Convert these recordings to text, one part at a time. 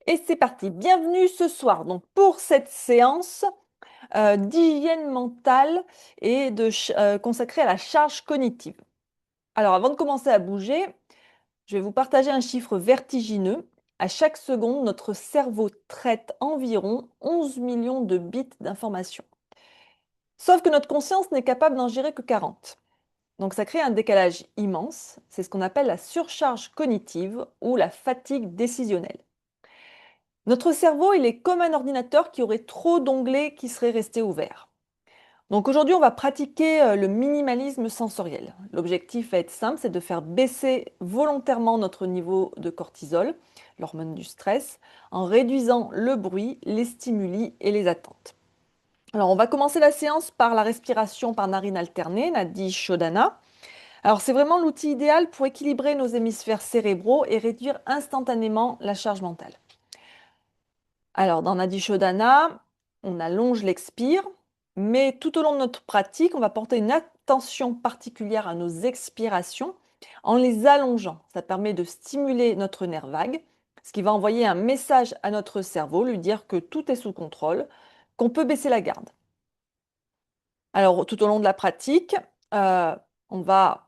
Et c'est parti, bienvenue ce soir donc pour cette séance d'hygiène mentale et consacrée à la charge cognitive. Alors avant de commencer à bouger, je vais vous partager un chiffre vertigineux. À chaque seconde, notre cerveau traite environ 11 millions de bits d'informations. Sauf que notre conscience n'est capable d'en gérer que 40. Donc ça crée un décalage immense, c'est ce qu'on appelle la surcharge cognitive ou la fatigue décisionnelle. Notre cerveau, il est comme un ordinateur qui aurait trop d'onglets qui seraient restés ouverts. Donc aujourd'hui, on va pratiquer le minimalisme sensoriel. L'objectif va être simple, c'est de faire baisser volontairement notre niveau de cortisol, l'hormone du stress, en réduisant le bruit, les stimuli et les attentes. Alors on va commencer la séance par la respiration par narine alternée, Nadi Shodhana. Alors c'est vraiment l'outil idéal pour équilibrer nos hémisphères cérébraux et réduire instantanément la charge mentale. Alors, dans Nadi Shodhana, on allonge l'expire, mais tout au long de notre pratique, on va porter une attention particulière à nos expirations en les allongeant. Ça permet de stimuler notre nerf vague, ce qui va envoyer un message à notre cerveau, lui dire que tout est sous contrôle, qu'on peut baisser la garde. Alors, tout au long de la pratique, euh, on va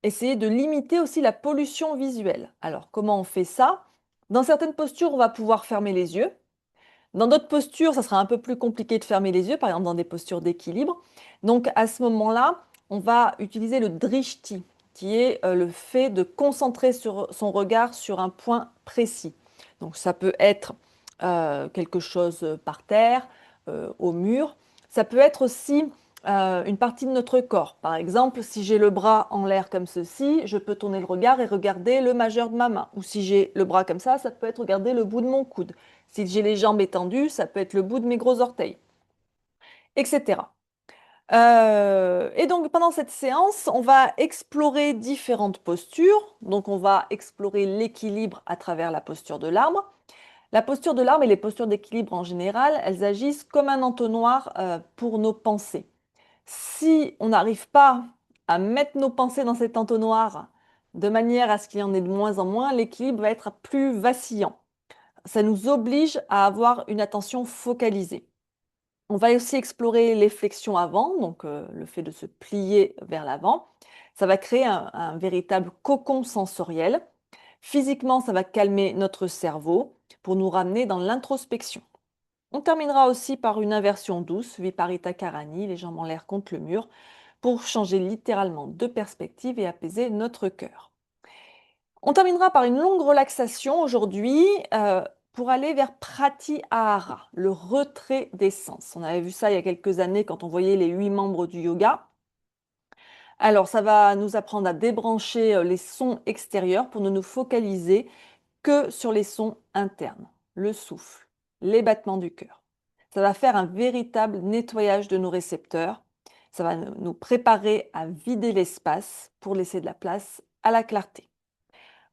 essayer de limiter aussi la pollution visuelle. Alors, comment on fait ça? Dans certaines postures, on va pouvoir fermer les yeux. Dans d'autres postures, ça sera un peu plus compliqué de fermer les yeux, par exemple dans des postures d'équilibre. Donc à ce moment-là, on va utiliser le drishti, qui est le fait de concentrer son regard sur un point précis. Donc ça peut être quelque chose par terre, au mur. Ça peut être aussi une partie de notre corps. Par exemple, si j'ai le bras en l'air comme ceci, je peux tourner le regard et regarder le majeur de ma main. Ou si j'ai le bras comme ça peut être regarder le bout de mon coude. Si j'ai les jambes étendues, ça peut être le bout de mes gros orteils, etc. Et donc pendant cette séance, on va explorer différentes postures. Donc on va explorer l'équilibre à travers la posture de l'arbre. La posture de l'arbre et les postures d'équilibre en général, elles agissent comme un entonnoir pour nos pensées. Si on n'arrive pas à mettre nos pensées dans cet entonnoir de manière à ce qu'il y en ait de moins en moins, l'équilibre va être plus vacillant. Ça nous oblige à avoir une attention focalisée. On va aussi explorer les flexions avant, donc le fait de se plier vers l'avant. Ça va créer un véritable cocon sensoriel. Physiquement, ça va calmer notre cerveau pour nous ramener dans l'introspection. On terminera aussi par une inversion douce, Viparita Karani, les jambes en l'air contre le mur, pour changer littéralement de perspective et apaiser notre cœur. On terminera par une longue relaxation aujourd'hui pour aller vers Pratyahara, le retrait des sens. On avait vu ça il y a quelques années quand on voyait les 8 membres du yoga. Alors, ça va nous apprendre à débrancher les sons extérieurs pour ne nous focaliser que sur les sons internes, le souffle, les battements du cœur. Ça va faire un véritable nettoyage de nos récepteurs. Ça va nous préparer à vider l'espace pour laisser de la place à la clarté.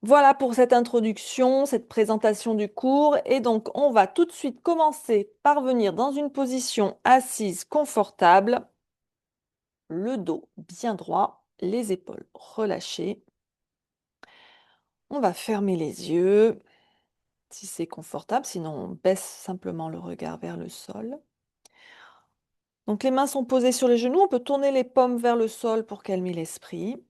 Voilà pour cette introduction, cette présentation du cours. Et donc, on va tout de suite commencer par venir dans une position assise confortable, le dos bien droit, les épaules relâchées. On va fermer les yeux si c'est confortable, sinon on baisse simplement le regard vers le sol. Donc, les mains sont posées sur les genoux, on peut tourner les paumes vers le sol pour calmer l'esprit.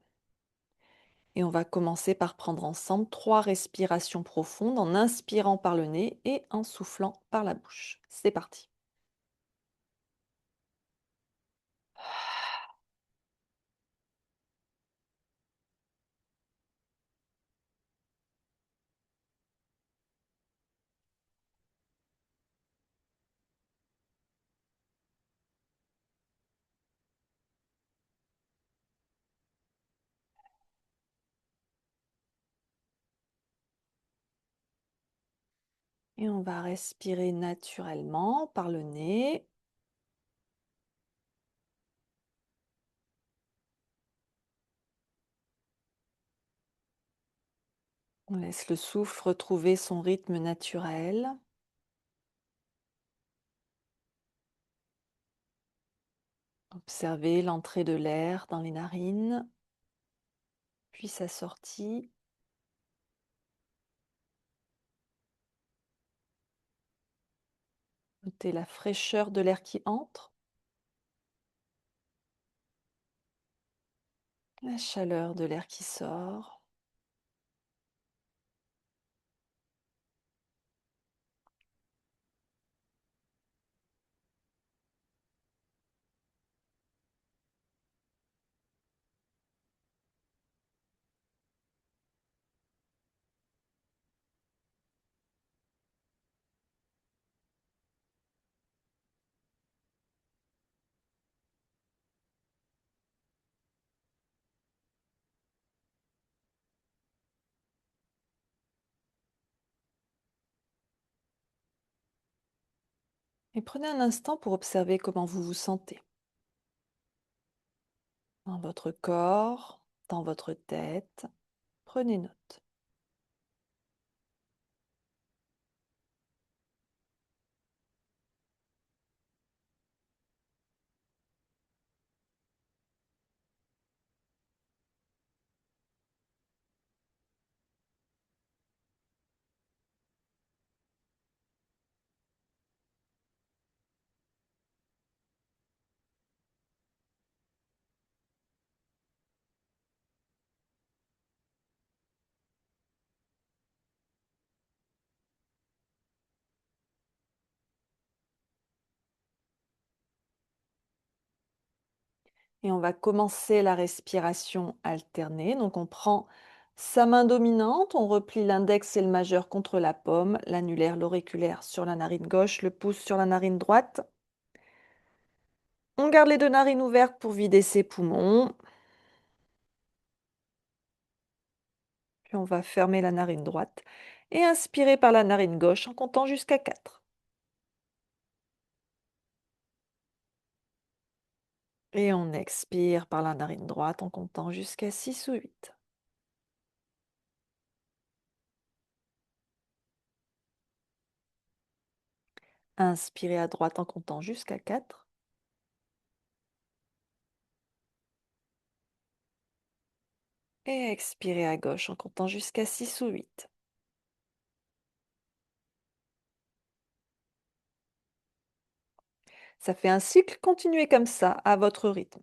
Et on va commencer par prendre ensemble 3 respirations profondes en inspirant par le nez et en soufflant par la bouche. C'est parti. Et on va respirer naturellement par le nez. On laisse le souffle retrouver son rythme naturel. Observez l'entrée de l'air dans les narines, puis sa sortie. Sentez la fraîcheur de l'air qui entre, la chaleur de l'air qui sort. Et prenez un instant pour observer comment vous vous sentez dans votre corps, dans votre tête. Prenez note. Et on va commencer la respiration alternée. Donc on prend sa main dominante, on replie l'index et le majeur contre la paume, l'annulaire, l'auriculaire sur la narine gauche, le pouce sur la narine droite. On garde les deux narines ouvertes pour vider ses poumons. Puis on va fermer la narine droite et inspirer par la narine gauche en comptant jusqu'à 4. Et on expire par la narine droite en comptant jusqu'à 6 ou 8. Inspirez à droite en comptant jusqu'à 4. Et expirez à gauche en comptant jusqu'à 6 ou 8. Ça fait un cycle, continuez comme ça, à votre rythme.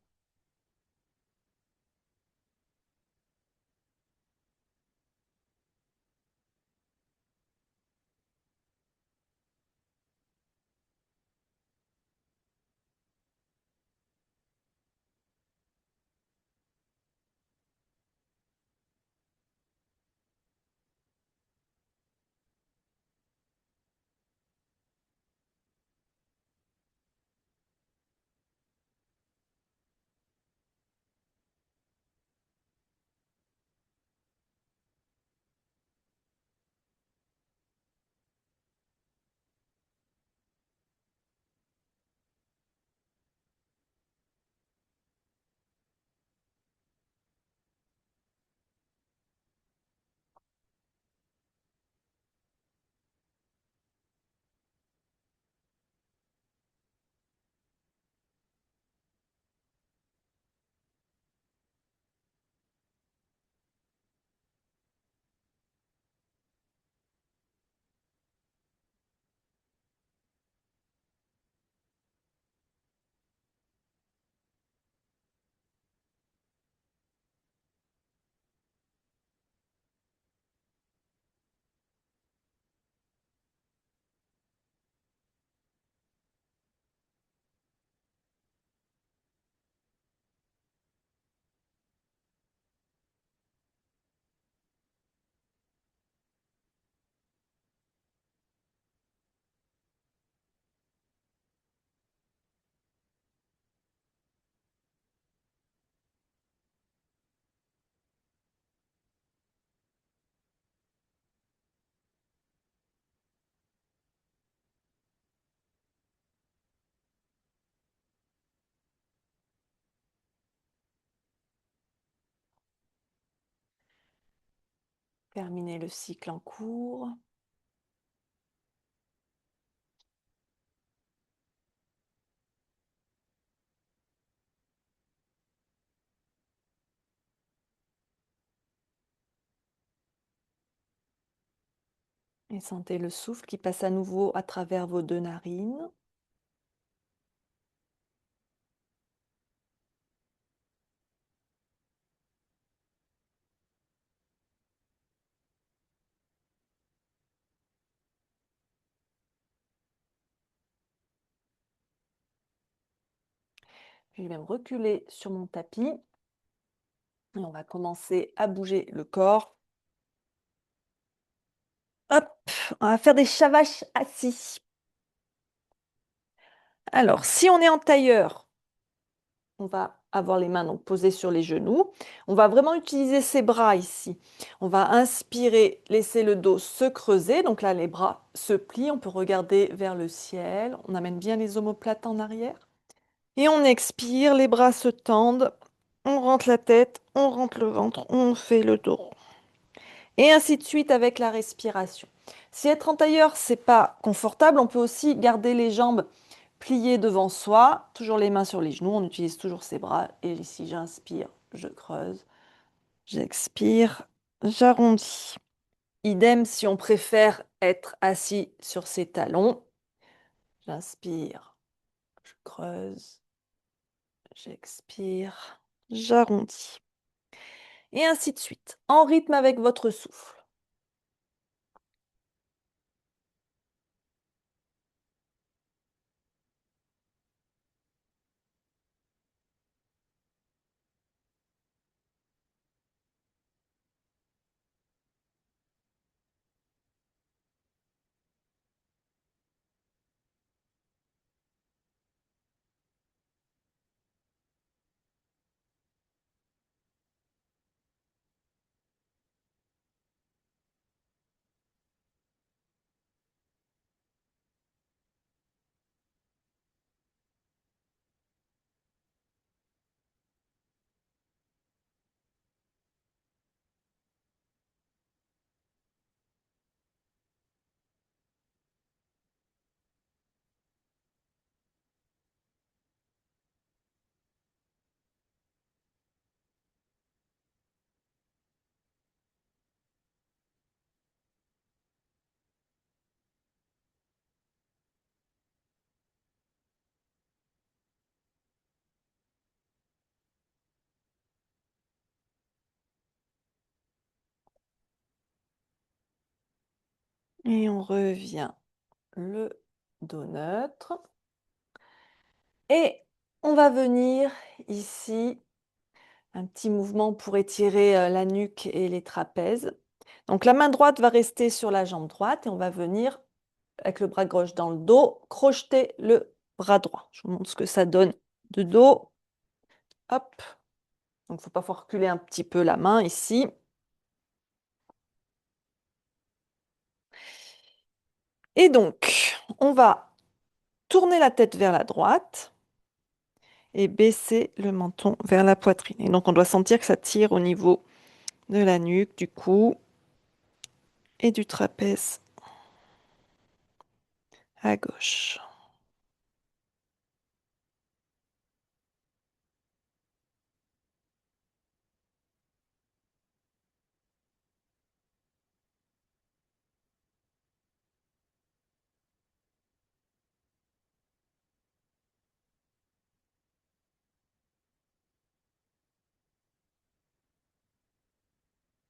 Terminez le cycle en cours. Et sentez le souffle qui passe à nouveau à travers vos deux narines. Je vais même reculer sur mon tapis et on va commencer à bouger le corps. Hop, on va faire des shavash assis. Alors, si on est en tailleur, on va avoir les mains donc posées sur les genoux. On va vraiment utiliser ses bras ici. On va inspirer, laisser le dos se creuser. Donc là, les bras se plient. On peut regarder vers le ciel. On amène bien les omoplates en arrière. Et on expire, les bras se tendent. On rentre la tête, on rentre le ventre, on fait le dos. Et ainsi de suite avec la respiration. Si être en tailleur, c'est pas confortable, on peut aussi garder les jambes pliées devant soi, toujours les mains sur les genoux, on utilise toujours ses bras. Et ici, j'inspire, je creuse, j'expire, j'arrondis. Idem si on préfère être assis sur ses talons. J'inspire, je creuse, j'expire, j'arrondis. Et ainsi de suite, en rythme avec votre souffle. Et on revient le dos neutre. Et on va venir ici, un petit mouvement pour étirer la nuque et les trapèzes. Donc la main droite va rester sur la jambe droite et on va venir, avec le bras gauche dans le dos, crocheter le bras droit. Je vous montre ce que ça donne de dos. Hop. Donc il ne faut pas faut reculer un petit peu la main ici. Et donc, on va tourner la tête vers la droite et baisser le menton vers la poitrine. Et donc, on doit sentir que ça tire au niveau de la nuque, du cou et du trapèze à gauche.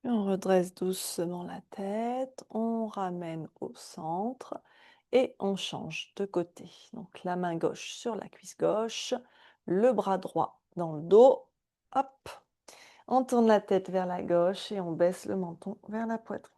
Et on redresse doucement la tête, on ramène au centre et on change de côté. Donc la main gauche sur la cuisse gauche, le bras droit dans le dos. Hop, on tourne la tête vers la gauche et on baisse le menton vers la poitrine.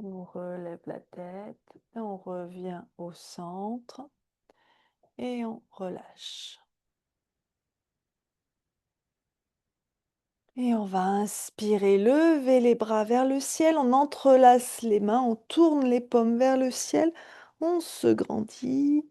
On relève la tête, et on revient au centre et on relâche. Et on va inspirer, lever les bras vers le ciel, on entrelace les mains, on tourne les paumes vers le ciel, on se grandit.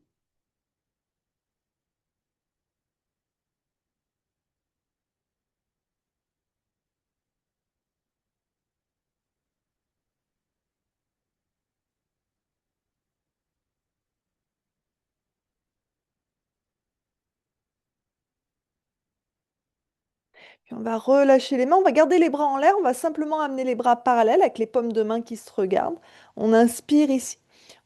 Puis on va relâcher les mains, on va garder les bras en l'air, on va simplement amener les bras parallèles avec les paumes de main qui se regardent. On inspire ici.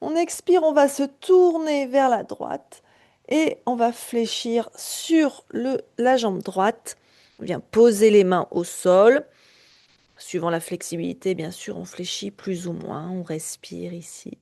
On expire, on va se tourner vers la droite et on va fléchir sur la jambe droite. On vient poser les mains au sol. Suivant la flexibilité, bien sûr, on fléchit plus ou moins. On respire ici.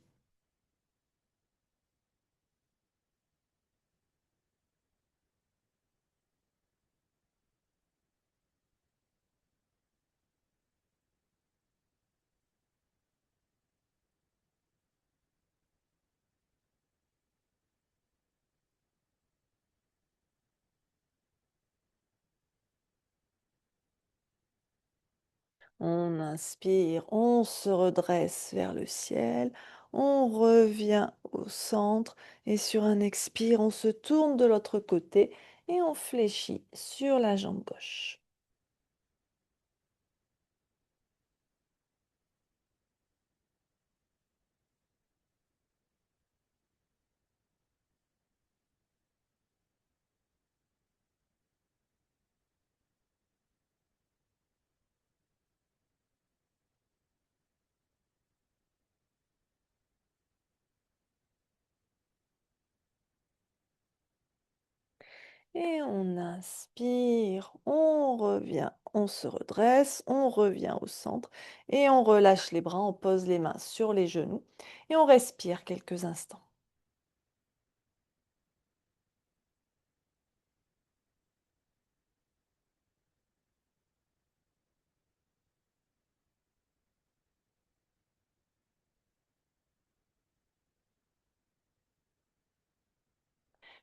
On inspire, on se redresse vers le ciel, on revient au centre et sur un expire, on se tourne de l'autre côté et on fléchit sur la jambe gauche. Et on inspire, on revient, on se redresse, on revient au centre et on relâche les bras, on pose les mains sur les genoux et on respire quelques instants.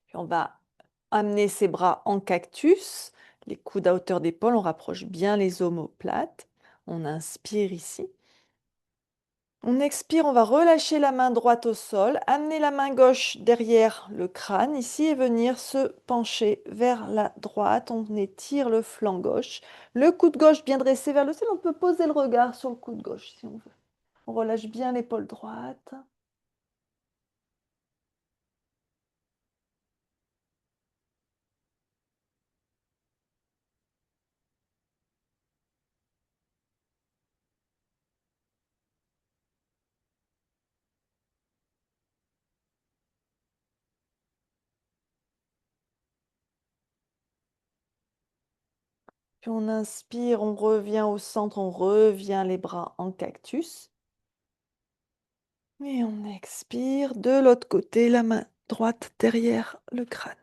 Puis on va amener ses bras en cactus, les coudes à hauteur d'épaule, on rapproche bien les omoplates. On inspire ici. On expire, on va relâcher la main droite au sol, amener la main gauche derrière le crâne ici et venir se pencher vers la droite. On étire le flanc gauche. Le coude gauche bien dressé vers le ciel. On peut poser le regard sur le coude gauche si on veut. On relâche bien l'épaule droite. Puis on inspire, on revient au centre, on revient les bras en cactus. Et on expire de l'autre côté, la main droite derrière le crâne.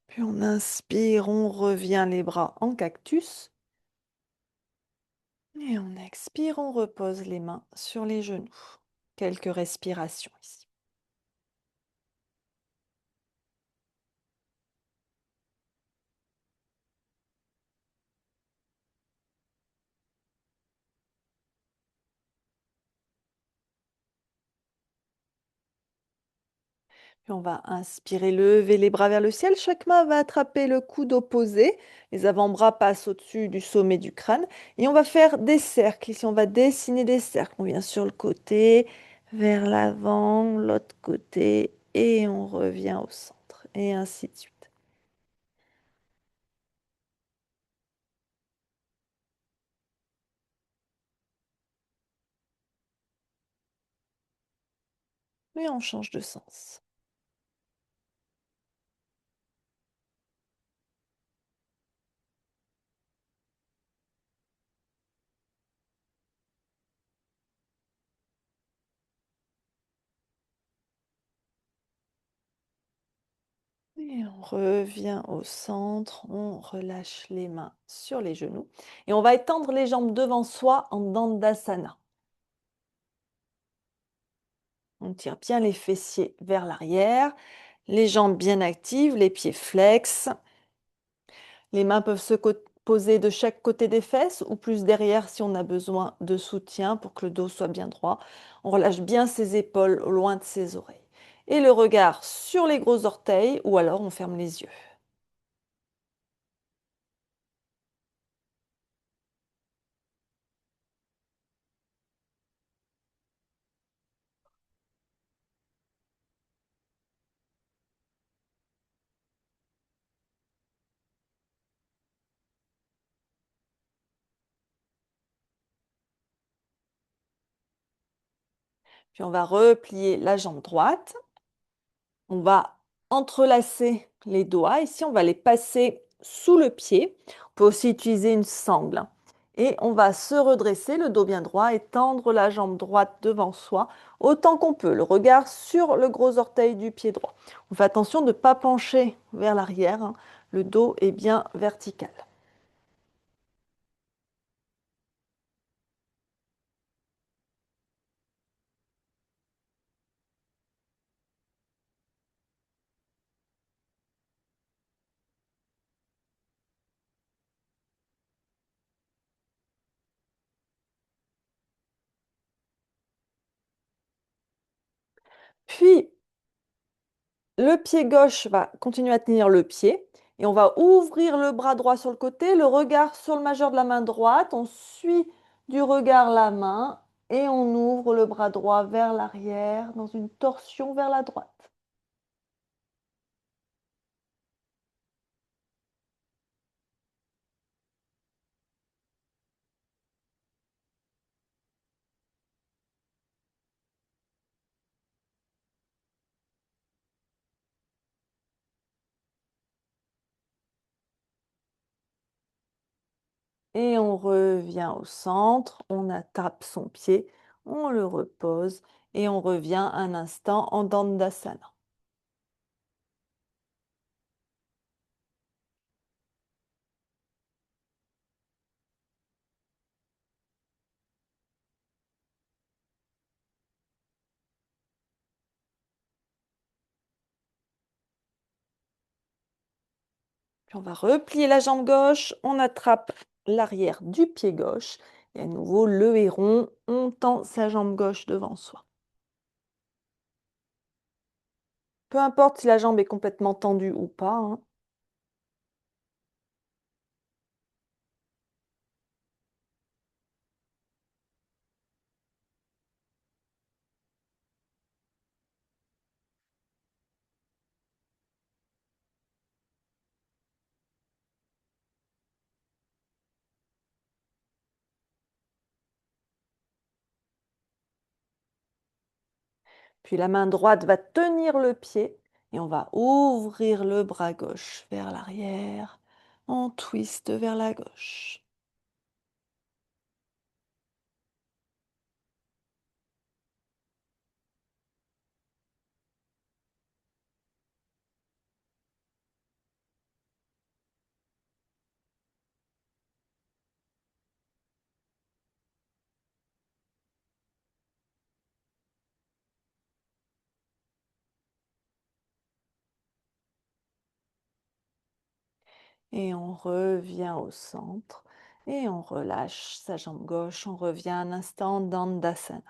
Puis on inspire, on revient les bras en cactus. Et on expire, on repose les mains sur les genoux. Quelques respirations ici. Puis on va inspirer, lever les bras vers le ciel. Chaque main va attraper le coude opposé. Les avant-bras passent au-dessus du sommet du crâne. Et on va faire des cercles. Ici, on va dessiner des cercles. On vient sur le côté, vers l'avant, l'autre côté, et on revient au centre. Et ainsi de suite. Et on change de sens. Et on revient au centre, on relâche les mains sur les genoux et on va étendre les jambes devant soi en Dandasana. On tire bien les fessiers vers l'arrière, les jambes bien actives, les pieds flex. Les mains peuvent poser de chaque côté des fesses ou plus derrière si on a besoin de soutien pour que le dos soit bien droit. On relâche bien ses épaules loin de ses oreilles. Et le regard sur les gros orteils ou alors on ferme les yeux. Puis on va replier la jambe droite. On va entrelacer les doigts. Ici, on va les passer sous le pied. On peut aussi utiliser une sangle. Et on va se redresser, le dos bien droit, et tendre la jambe droite devant soi autant qu'on peut. Le regard sur le gros orteil du pied droit. On fait attention de ne pas pencher vers l'arrière, hein. Le dos est bien vertical. Puis, le pied gauche va continuer à tenir le pied et on va ouvrir le bras droit sur le côté, le regard sur le majeur de la main droite. On suit du regard la main et on ouvre le bras droit vers l'arrière dans une torsion vers la droite. Et on revient au centre, on attrape son pied, on le repose et on revient un instant en Dandasana. Puis on va replier la jambe gauche, on attrape l'arrière du pied gauche et à nouveau le héron, on tend sa jambe gauche devant soi. Peu importe si la jambe est complètement tendue ou pas, hein. Puis la main droite va tenir le pied et on va ouvrir le bras gauche vers l'arrière. On twiste vers la gauche. Et on revient au centre et on relâche sa jambe gauche. On revient un instant dans Dandasana.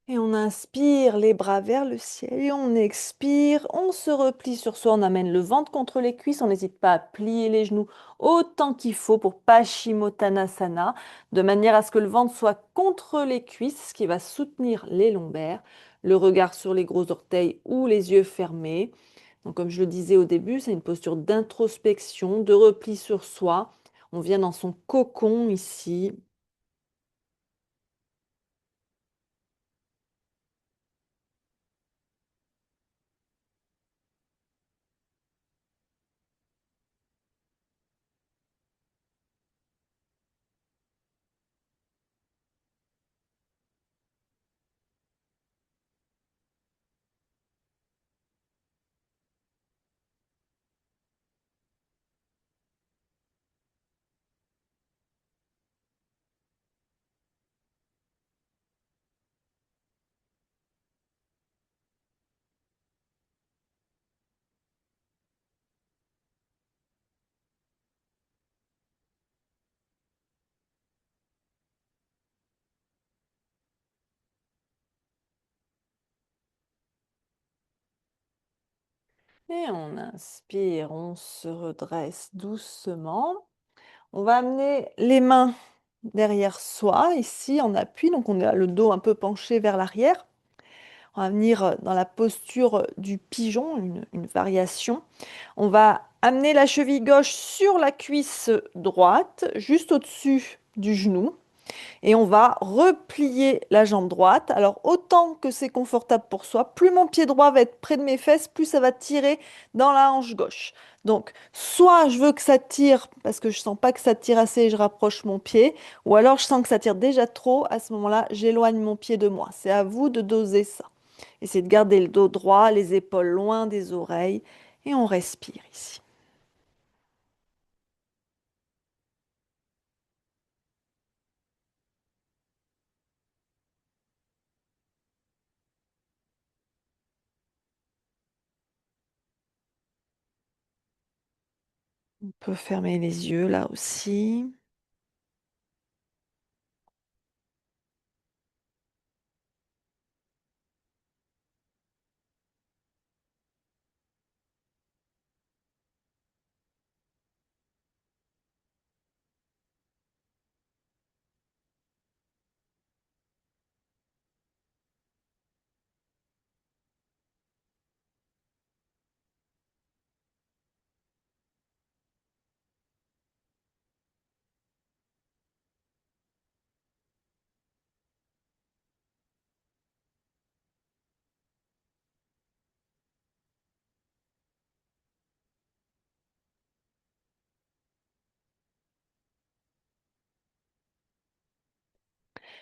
Et on inspire les bras vers le ciel et on expire, on se replie sur soi, on amène le ventre contre les cuisses, on n'hésite pas à plier les genoux autant qu'il faut pour Paschimottanasana, de manière à ce que le ventre soit contre les cuisses, ce qui va soutenir les lombaires, le regard sur les gros orteils ou les yeux fermés. Donc comme je le disais au début, c'est une posture d'introspection, de repli sur soi. On vient dans son cocon ici. Et on inspire, on se redresse doucement. On va amener les mains derrière soi, ici en appui, donc on a le dos un peu penché vers l'arrière. On va venir dans la posture du pigeon, une variation. On va amener la cheville gauche sur la cuisse droite, juste au-dessus du genou. Et on va replier la jambe droite. Alors autant que c'est confortable pour soi, plus mon pied droit va être près de mes fesses, plus ça va tirer dans la hanche gauche. Donc soit je veux que ça tire parce que je sens pas que ça tire assez et je rapproche mon pied, ou alors je sens que ça tire déjà trop, à ce moment-là, j'éloigne mon pied de moi. C'est à vous de doser ça. Essayez de garder le dos droit, les épaules loin des oreilles et on respire ici. On peut fermer les yeux là aussi.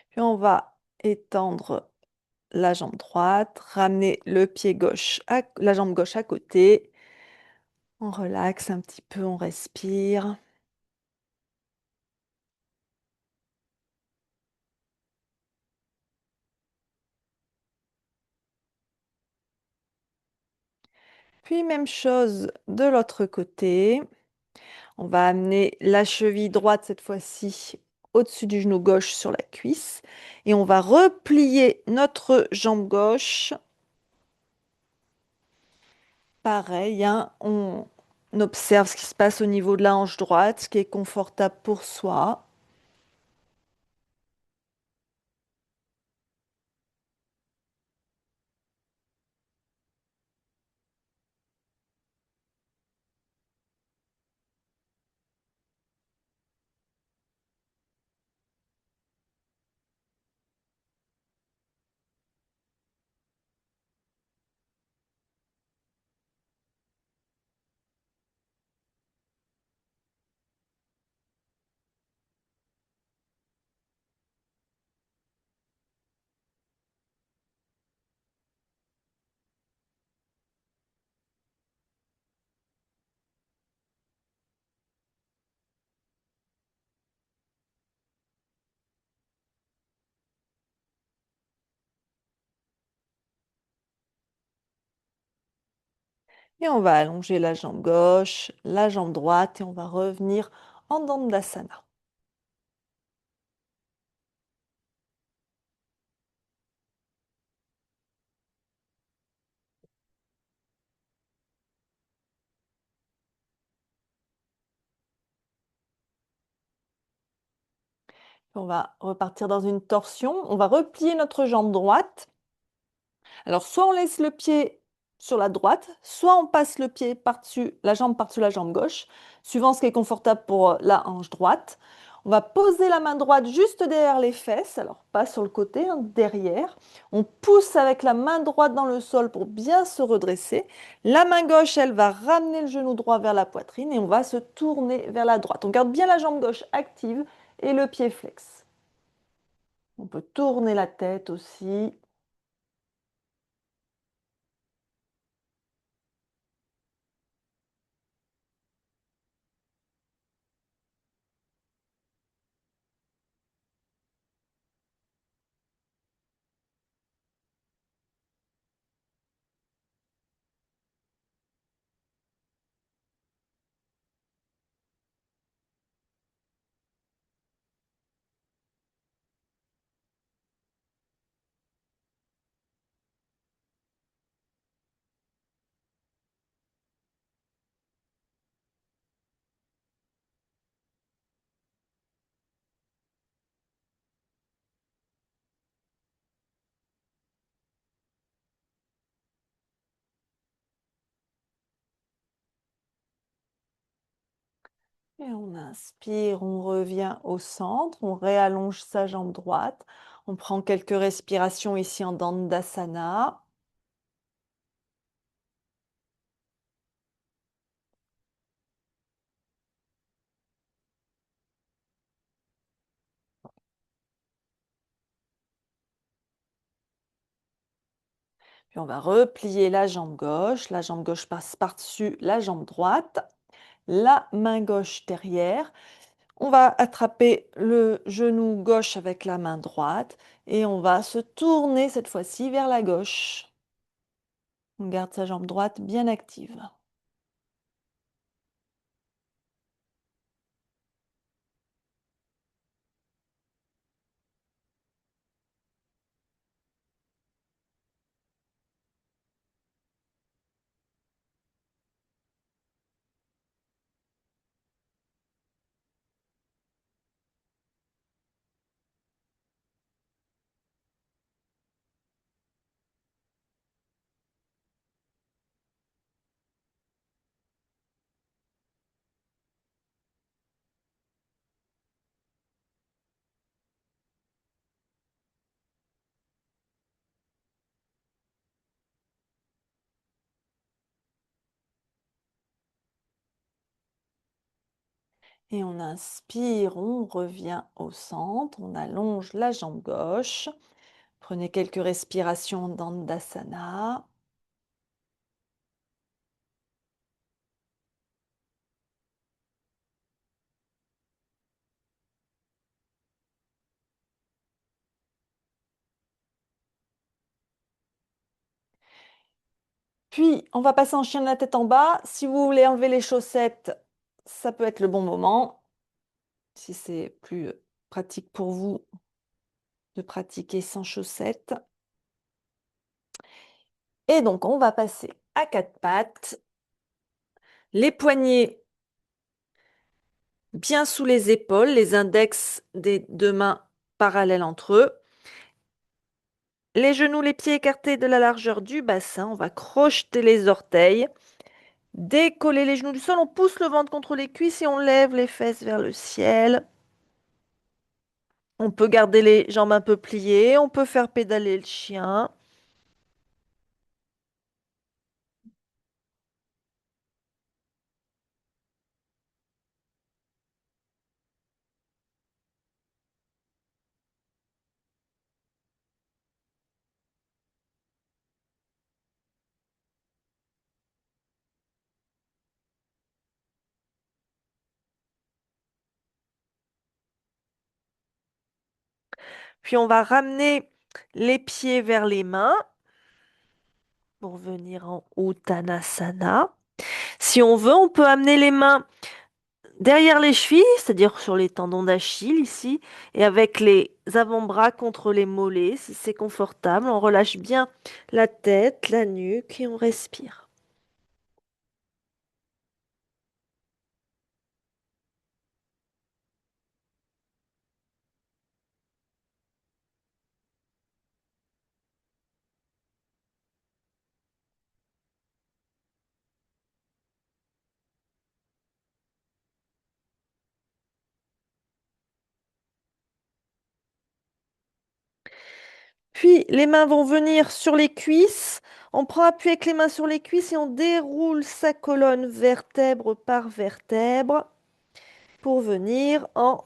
Puis on va étendre la jambe droite, ramener le pied gauche, la jambe gauche à côté. On relaxe un petit peu, on respire. Puis même chose de l'autre côté. On va amener la cheville droite cette fois-ci au-dessus du genou gauche sur la cuisse. Et on va replier notre jambe gauche. Pareil, hein, on observe ce qui se passe au niveau de la hanche droite, ce qui est confortable pour soi. Et on va allonger la jambe gauche, la jambe droite et on va revenir en Dandasana. On va repartir dans une torsion. On va replier notre jambe droite. Alors, soit on laisse le pied sur la droite, soit on passe le pied par-dessus, la jambe par-dessus la jambe gauche, suivant ce qui est confortable pour la hanche droite. On va poser la main droite juste derrière les fesses, alors pas sur le côté, hein, derrière. On pousse avec la main droite dans le sol pour bien se redresser. La main gauche, elle va ramener le genou droit vers la poitrine et on va se tourner vers la droite. On garde bien la jambe gauche active et le pied flex. On peut tourner la tête aussi. Et on inspire, on revient au centre, on réallonge sa jambe droite. On prend quelques respirations ici en Dandasana. Puis on va replier la jambe gauche passe par-dessus la jambe droite, la main gauche derrière. On va attraper le genou gauche avec la main droite et on va se tourner cette fois-ci vers la gauche. On garde sa jambe droite bien active. Et on inspire, on revient au centre, on allonge la jambe gauche. Prenez quelques respirations d'Andasana. Puis, on va passer en chien de la tête en bas. Si vous voulez enlever les chaussettes, ça peut être le bon moment. Si c'est plus pratique pour vous de pratiquer sans chaussettes. Et donc, on va passer à quatre pattes. Les poignets bien sous les épaules, les index des deux mains parallèles entre eux. Les genoux, les pieds écartés de la largeur du bassin. On va crocheter les orteils. Décoller les genoux du sol. On pousse le ventre contre les cuisses et on lève les fesses vers le ciel. On peut garder les jambes un peu pliées. On peut faire pédaler le chien. Puis on va ramener les pieds vers les mains pour venir en Uttanasana. Si on veut, on peut amener les mains derrière les chevilles, c'est-à-dire sur les tendons d'Achille ici, et avec les avant-bras contre les mollets, si c'est confortable. On relâche bien la tête, la nuque et on respire. Puis les mains vont venir sur les cuisses. On prend appui avec les mains sur les cuisses et on déroule sa colonne vertèbre par vertèbre pour venir en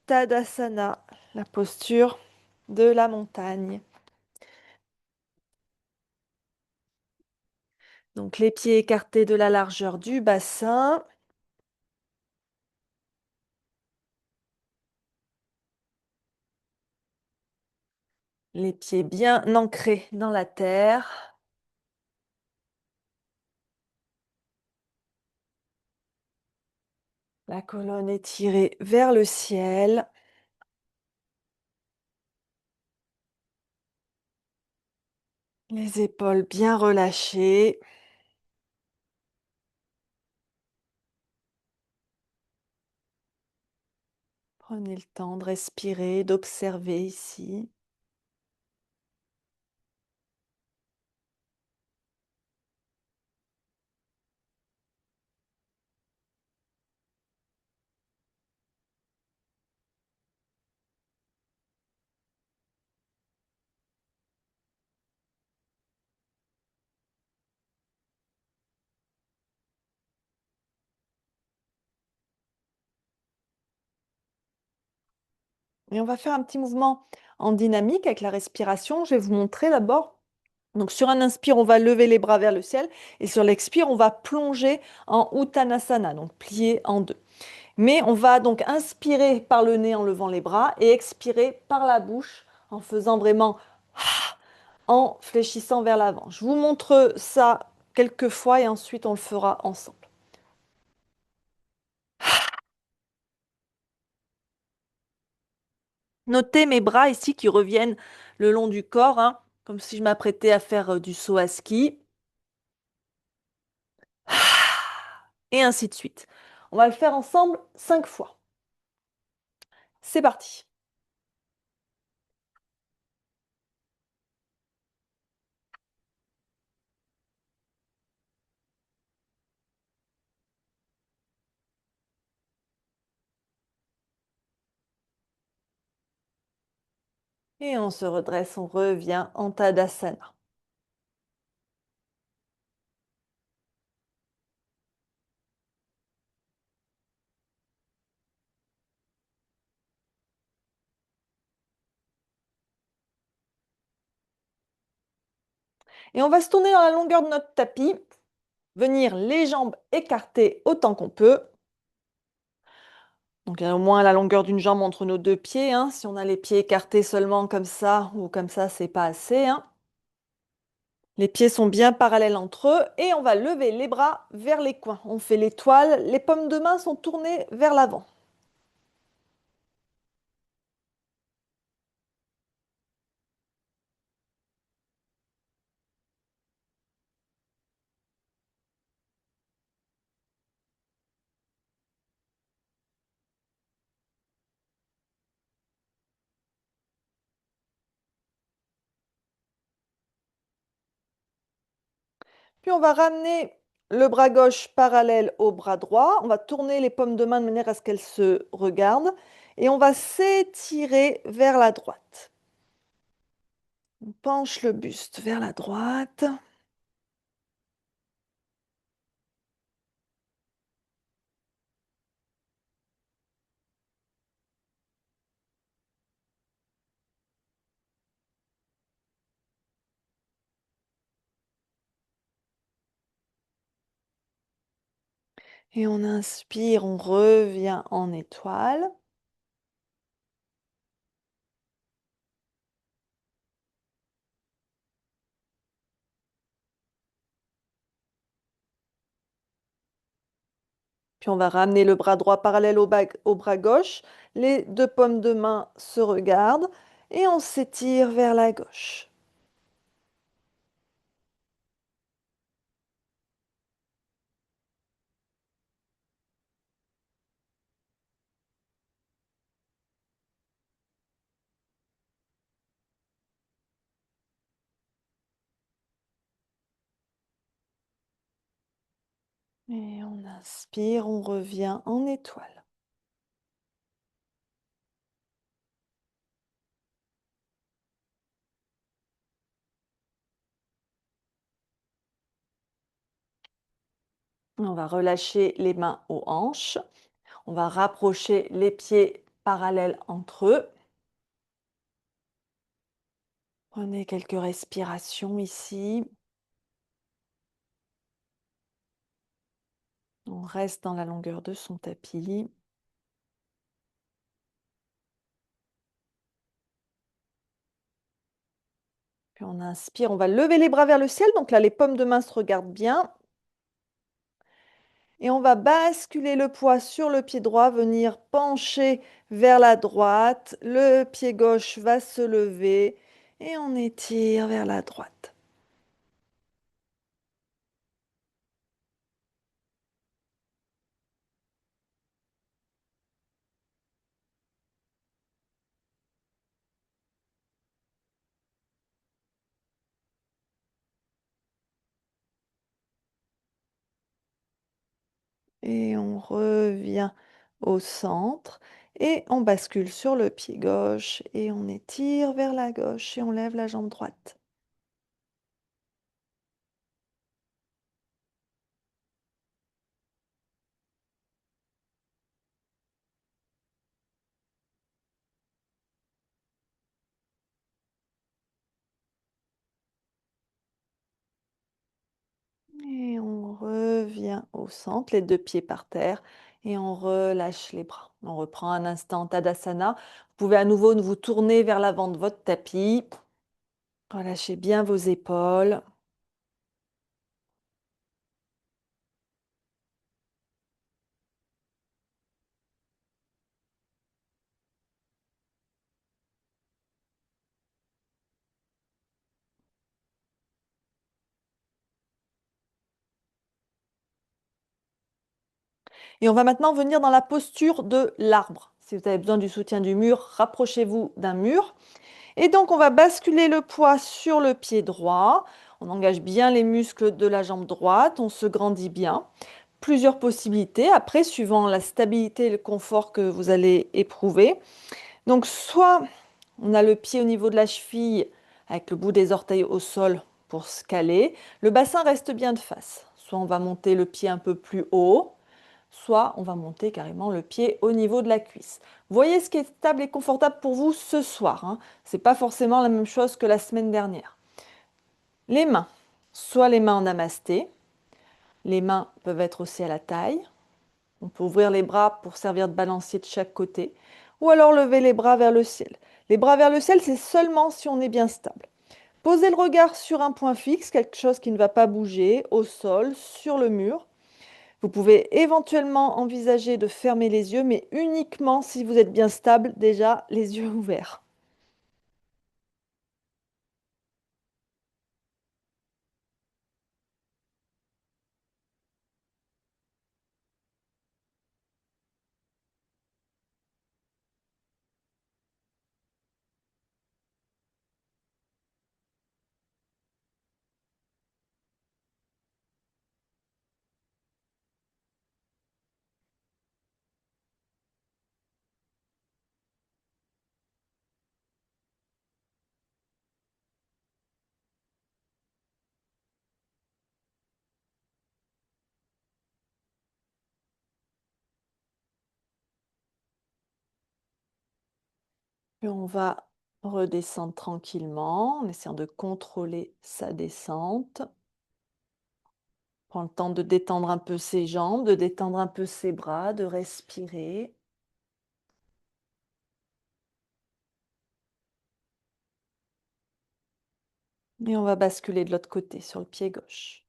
Tadasana, la posture de la montagne. Donc les pieds écartés de la largeur du bassin. Les pieds bien ancrés dans la terre. La colonne étirée vers le ciel. Les épaules bien relâchées. Prenez le temps de respirer, d'observer ici. Et on va faire un petit mouvement en dynamique avec la respiration. Je vais vous montrer d'abord. Donc sur un inspire, on va lever les bras vers le ciel et sur l'expire, on va plonger en Uttanasana, donc plié en deux. Mais on va donc inspirer par le nez en levant les bras et expirer par la bouche en faisant vraiment en fléchissant vers l'avant. Je vous montre ça quelques fois et ensuite on le fera ensemble. Notez mes bras ici qui reviennent le long du corps, hein, comme si je m'apprêtais à faire du saut à ski. Et ainsi de suite. On va le faire ensemble 5 fois. C'est parti. Et on se redresse, on revient en Tadasana. Et on va se tourner dans la longueur de notre tapis, venir les jambes écartées autant qu'on peut. Donc il y a au moins la longueur d'une jambe entre nos deux pieds, hein. Si on a les pieds écartés seulement comme ça ou comme ça, c'est pas assez, hein. Les pieds sont bien parallèles entre eux et on va lever les bras vers les coins. On fait l'étoile, les paumes de main sont tournées vers l'avant. Puis on va ramener le bras gauche parallèle au bras droit. On va tourner les paumes de main de manière à ce qu'elles se regardent. Et on va s'étirer vers la droite. On penche le buste vers la droite. Et on inspire, on revient en étoile. Puis on va ramener le bras droit parallèle au bras gauche. Les deux paumes de main se regardent et on s'étire vers la gauche. Et on inspire, on revient en étoile. On va relâcher les mains aux hanches. On va rapprocher les pieds parallèles entre eux. Prenez quelques respirations ici. On reste dans la longueur de son tapis. Puis on inspire, on va lever les bras vers le ciel. Donc là, les paumes de main se regardent bien. Et on va basculer le poids sur le pied droit, venir pencher vers la droite. Le pied gauche va se lever et on étire vers la droite. Et on revient au centre et on bascule sur le pied gauche et on étire vers la gauche et on lève la jambe droite. bien au centre, les deux pieds par terre et on relâche les bras. On reprend un instant Tadasana. Vous pouvez à nouveau vous tourner vers l'avant de votre tapis. Relâchez bien vos épaules. Et on va maintenant venir dans la posture de l'arbre. Si vous avez besoin du soutien du mur, rapprochez-vous d'un mur. Et donc, on va basculer le poids sur le pied droit. On engage bien les muscles de la jambe droite. On se grandit bien. Plusieurs possibilités, après, suivant la stabilité et le confort que vous allez éprouver. Donc, soit on a le pied au niveau de la cheville avec le bout des orteils au sol pour se caler. Le bassin reste bien de face. Soit on va monter le pied un peu plus haut, soit on va monter carrément le pied au niveau de la cuisse. Voyez ce qui est stable et confortable pour vous ce soir, hein. Ce n'est pas forcément la même chose que la semaine dernière. Les mains, soit les mains en namasté, les mains peuvent être aussi à la taille. On peut ouvrir les bras pour servir de balancier de chaque côté, ou alors lever les bras vers le ciel. Les bras vers le ciel, c'est seulement si on est bien stable. Posez le regard sur un point fixe, quelque chose qui ne va pas bouger, au sol, sur le mur. Vous pouvez éventuellement envisager de fermer les yeux, mais uniquement si vous êtes bien stable, déjà les yeux ouverts. Puis on va redescendre tranquillement en essayant de contrôler sa descente. Prends le temps de détendre un peu ses jambes, de détendre un peu ses bras, de respirer. Et on va basculer de l'autre côté sur le pied gauche.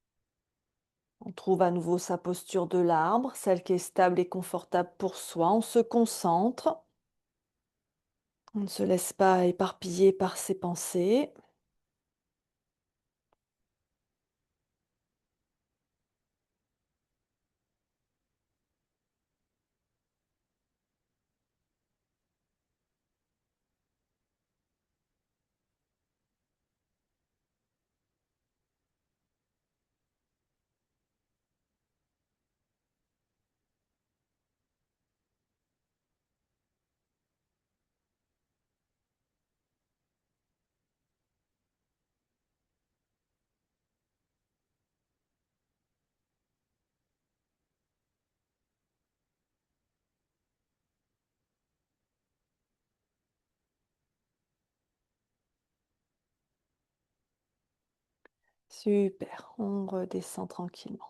On trouve à nouveau sa posture de l'arbre, celle qui est stable et confortable pour soi. On se concentre. On ne se laisse pas éparpiller par ses pensées. Super, on redescend tranquillement.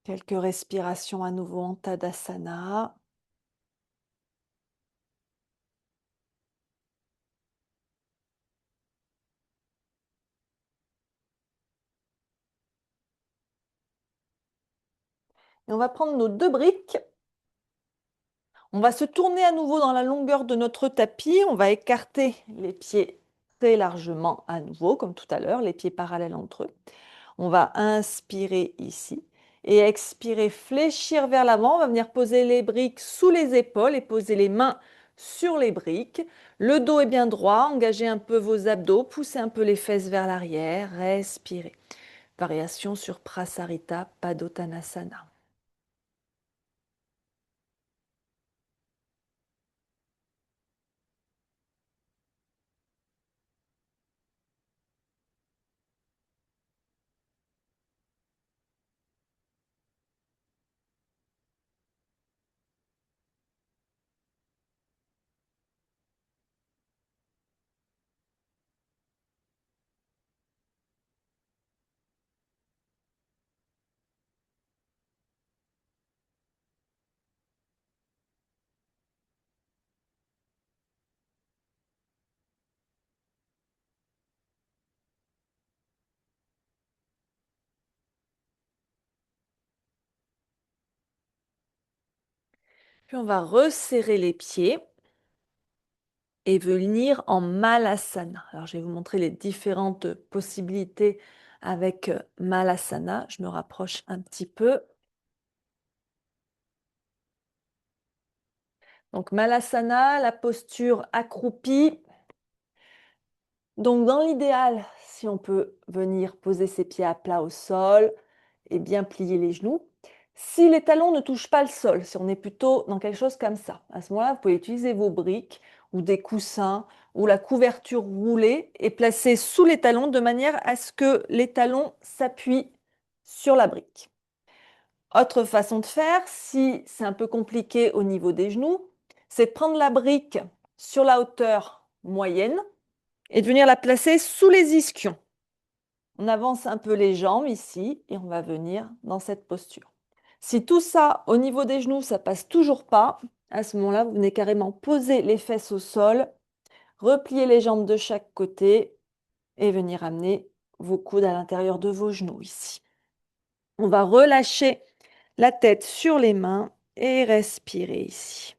Quelques respirations à nouveau en Tadasana. Et on va prendre nos deux briques. On va se tourner à nouveau dans la longueur de notre tapis. On va écarter les pieds très largement à nouveau, comme tout à l'heure, les pieds parallèles entre eux. On va inspirer ici et expirer, fléchir vers l'avant. On va venir poser les briques sous les épaules et poser les mains sur les briques. Le dos est bien droit. Engagez un peu vos abdos. Poussez un peu les fesses vers l'arrière. Respirez. Variation sur Prasarita Padottanasana. Puis on va resserrer les pieds et venir en Malasana. Alors je vais vous montrer les différentes possibilités avec Malasana. Je me rapproche un petit peu. Donc Malasana, la posture accroupie. Donc dans l'idéal, si on peut venir poser ses pieds à plat au sol et bien plier les genoux. Si les talons ne touchent pas le sol, si on est plutôt dans quelque chose comme ça, à ce moment-là, vous pouvez utiliser vos briques ou des coussins ou la couverture roulée et placer sous les talons de manière à ce que les talons s'appuient sur la brique. Autre façon de faire, si c'est un peu compliqué au niveau des genoux, c'est de prendre la brique sur la hauteur moyenne et de venir la placer sous les ischions. On avance un peu les jambes ici et on va venir dans cette posture. Si tout ça, au niveau des genoux, ça passe toujours pas, à ce moment-là, vous venez carrément poser les fesses au sol, replier les jambes de chaque côté et venir amener vos coudes à l'intérieur de vos genoux ici. On va relâcher la tête sur les mains et respirer ici.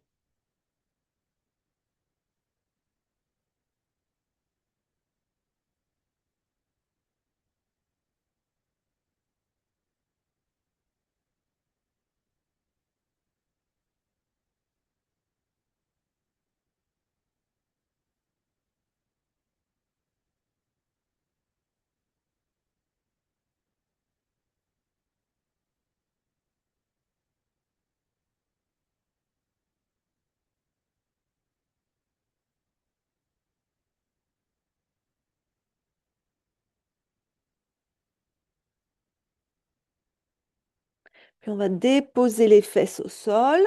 Puis on va déposer les fesses au sol.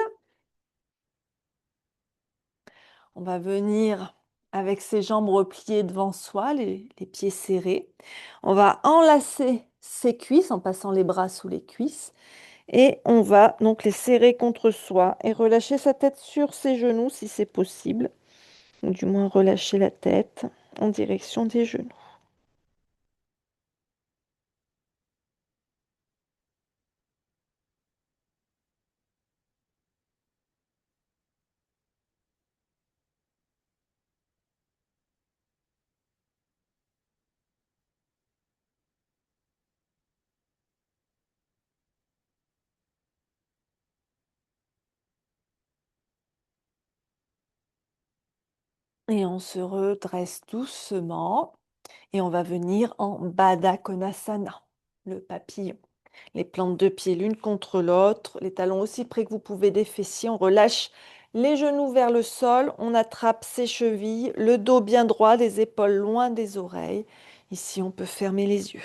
On va venir avec ses jambes repliées devant soi, les pieds serrés. On va enlacer ses cuisses en passant les bras sous les cuisses. Et on va donc les serrer contre soi et relâcher sa tête sur ses genoux si c'est possible. Ou du moins relâcher la tête en direction des genoux. Et on se redresse doucement et on va venir en Baddha Konasana, le papillon. Les plantes de pied l'une contre l'autre, les talons aussi près que vous pouvez des fessiers. On relâche les genoux vers le sol, on attrape ses chevilles, le dos bien droit, les épaules loin des oreilles. Ici, on peut fermer les yeux.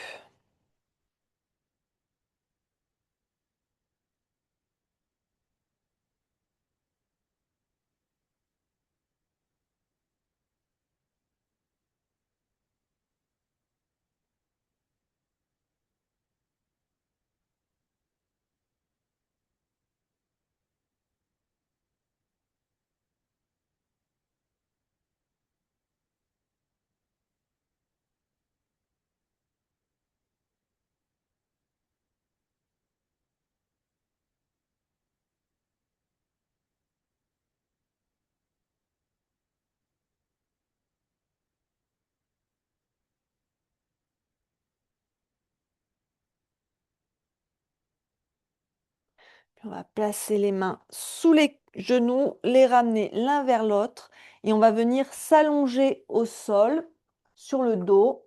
Puis on va placer les mains sous les genoux, les ramener l'un vers l'autre et on va venir s'allonger au sol sur le dos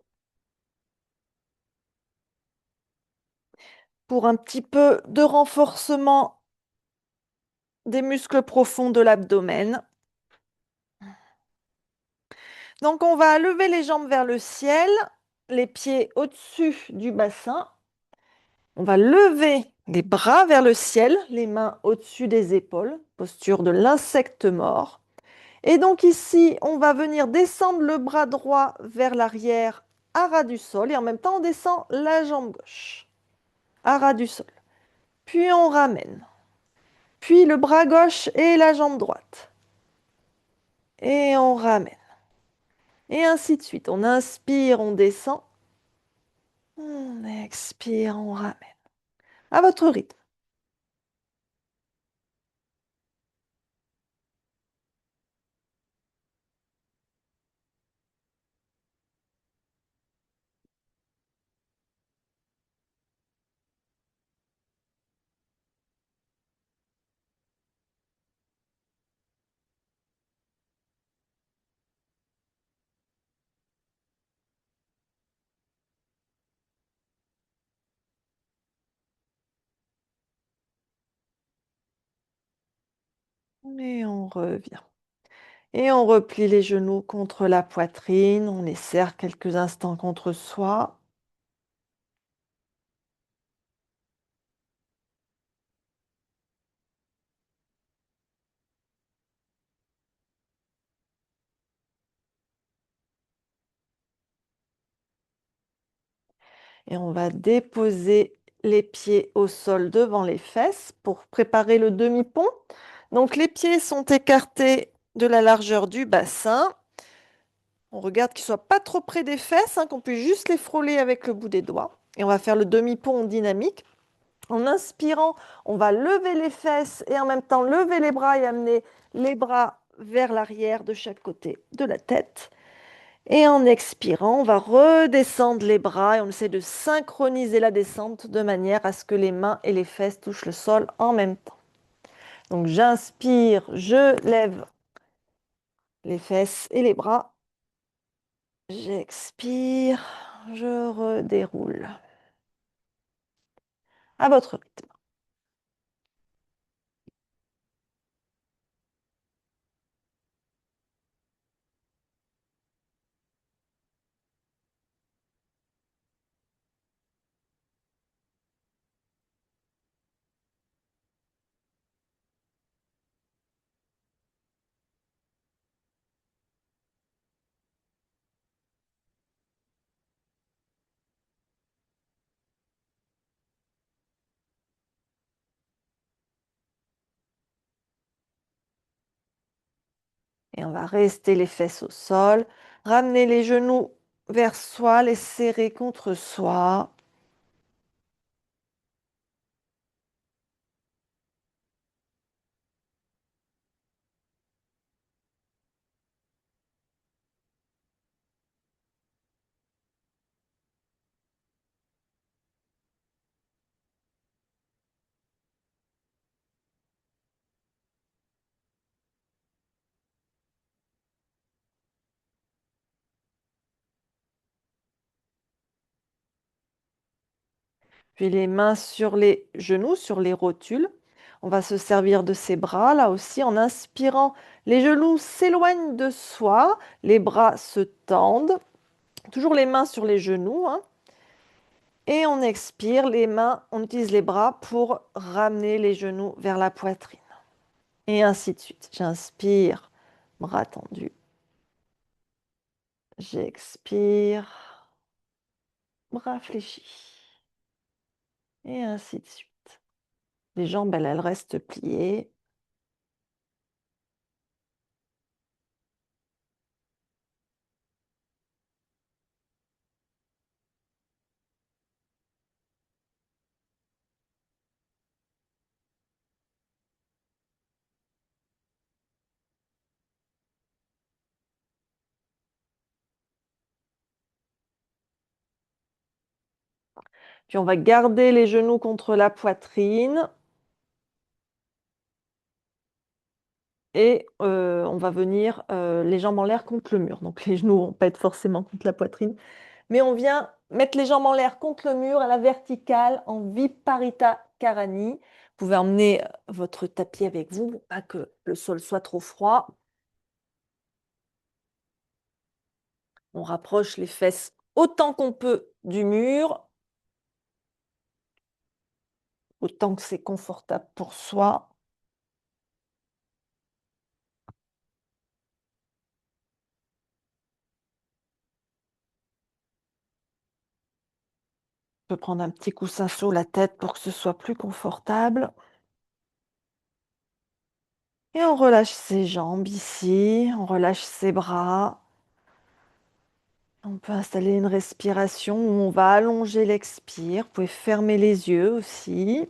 pour un petit peu de renforcement des muscles profonds de l'abdomen. Donc on va lever les jambes vers le ciel, les pieds au-dessus du bassin. On va lever les bras vers le ciel, les mains au-dessus des épaules, posture de l'insecte mort. Et donc ici, on va venir descendre le bras droit vers l'arrière à ras du sol et en même temps on descend la jambe gauche à ras du sol. Puis on ramène. Puis le bras gauche et la jambe droite. Et on ramène. Et ainsi de suite. On inspire, on descend. On expire, on ramène. À votre rythme. Et on revient. Et on replie les genoux contre la poitrine. On les serre quelques instants contre soi. Et on va déposer les pieds au sol devant les fesses pour préparer le demi-pont. Donc les pieds sont écartés de la largeur du bassin. On regarde qu'ils ne soient pas trop près des fesses, qu'on puisse juste les frôler avec le bout des doigts. Et on va faire le demi-pont en dynamique. En inspirant, on va lever les fesses et en même temps lever les bras et amener les bras vers l'arrière de chaque côté de la tête. Et en expirant, on va redescendre les bras et on essaie de synchroniser la descente de manière à ce que les mains et les fesses touchent le sol en même temps. Donc j'inspire, je lève les fesses et les bras. J'expire, je redéroule à votre rythme. Et on va rester les fesses au sol, ramener les genoux vers soi, les serrer contre soi. Puis les mains sur les genoux, sur les rotules. On va se servir de ses bras, là aussi, en inspirant. Les genoux s'éloignent de soi, les bras se tendent. Toujours les mains sur les genoux. Et on expire, les mains, on utilise les bras pour ramener les genoux vers la poitrine. Et ainsi de suite. J'inspire, bras tendus. J'expire, bras fléchis. Et ainsi de suite. Les jambes, elles restent pliées. Puis on va garder les genoux contre la poitrine. Et on va venir les jambes en l'air contre le mur. Donc les genoux vont pas être forcément contre la poitrine. Mais on vient mettre les jambes en l'air contre le mur à la verticale en Viparita Karani. Vous pouvez emmener votre tapis avec vous pour pas que le sol soit trop froid. On rapproche les fesses autant qu'on peut du mur, autant que c'est confortable pour soi. On peut prendre un petit coussin sur la tête pour que ce soit plus confortable. Et on relâche ses jambes ici, on relâche ses bras. On peut installer une respiration où on va allonger l'expire. Vous pouvez fermer les yeux aussi.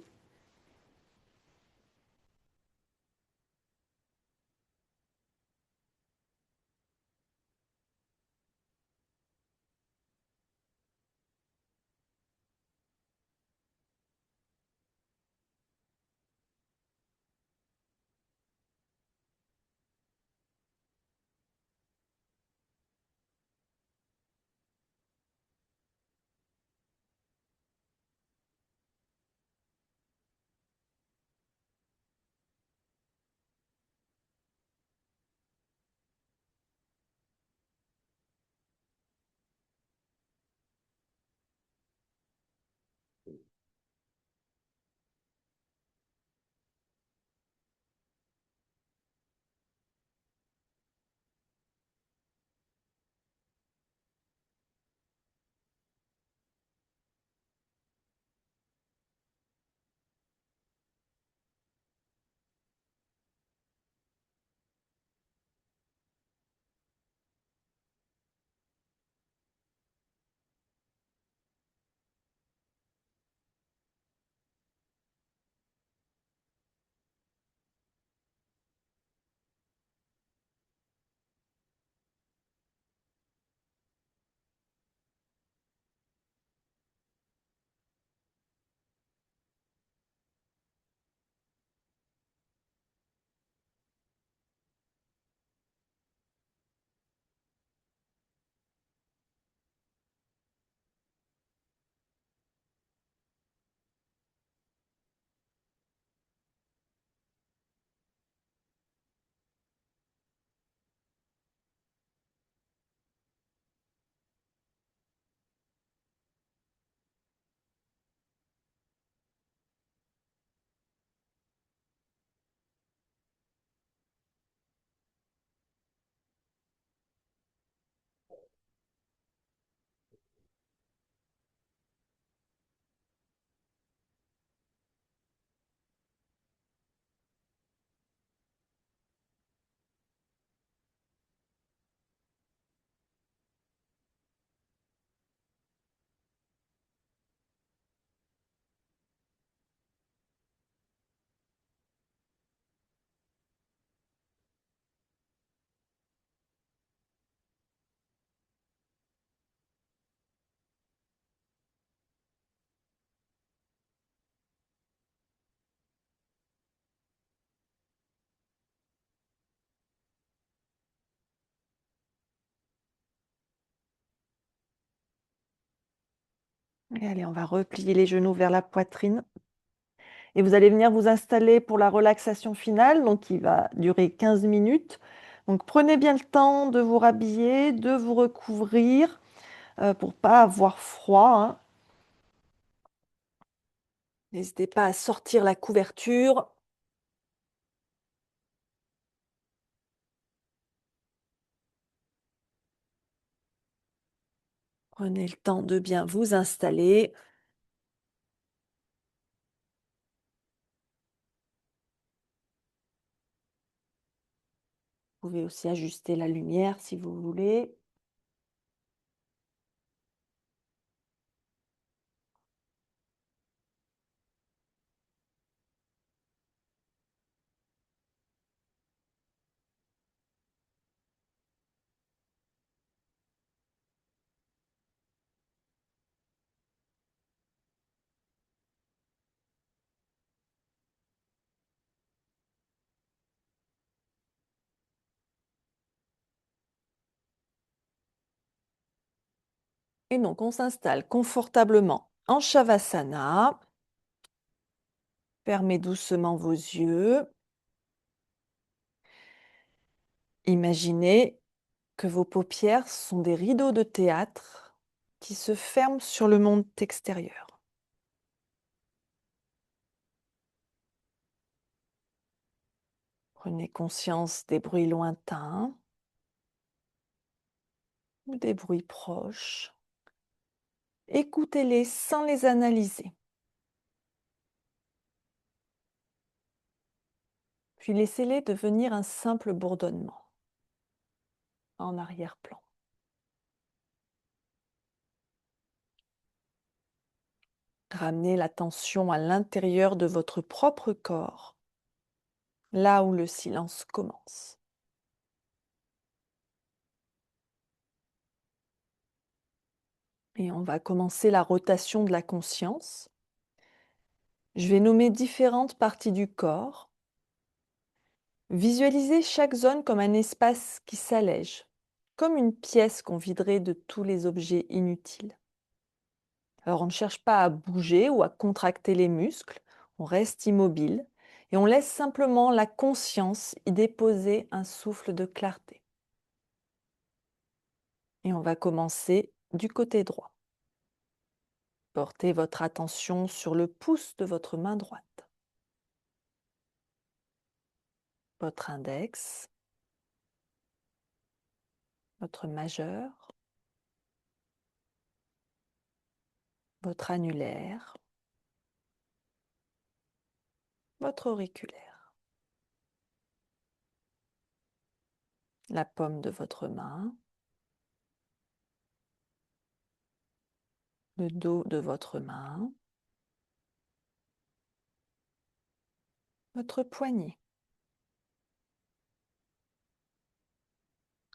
Et allez, on va replier les genoux vers la poitrine. Et vous allez venir vous installer pour la relaxation finale, donc qui va durer 15 minutes. Donc prenez bien le temps de vous rhabiller, de vous recouvrir pour pas avoir froid, hein. N'hésitez pas à sortir la couverture. Prenez le temps de bien vous installer. Vous pouvez aussi ajuster la lumière si vous voulez. Et donc, on s'installe confortablement en Shavasana. Fermez doucement vos yeux. Imaginez que vos paupières sont des rideaux de théâtre qui se ferment sur le monde extérieur. Prenez conscience des bruits lointains ou des bruits proches. Écoutez-les sans les analyser. Puis laissez-les devenir un simple bourdonnement en arrière-plan. Ramenez l'attention à l'intérieur de votre propre corps, là où le silence commence. Et on va commencer la rotation de la conscience. Je vais nommer différentes parties du corps. Visualisez chaque zone comme un espace qui s'allège, comme une pièce qu'on viderait de tous les objets inutiles. Alors on ne cherche pas à bouger ou à contracter les muscles, on reste immobile et on laisse simplement la conscience y déposer un souffle de clarté. Et on va commencer du côté droit. Portez votre attention sur le pouce de votre main droite, votre index, votre majeur, votre annulaire, votre auriculaire, la paume de votre main, le dos de votre main, votre poignet.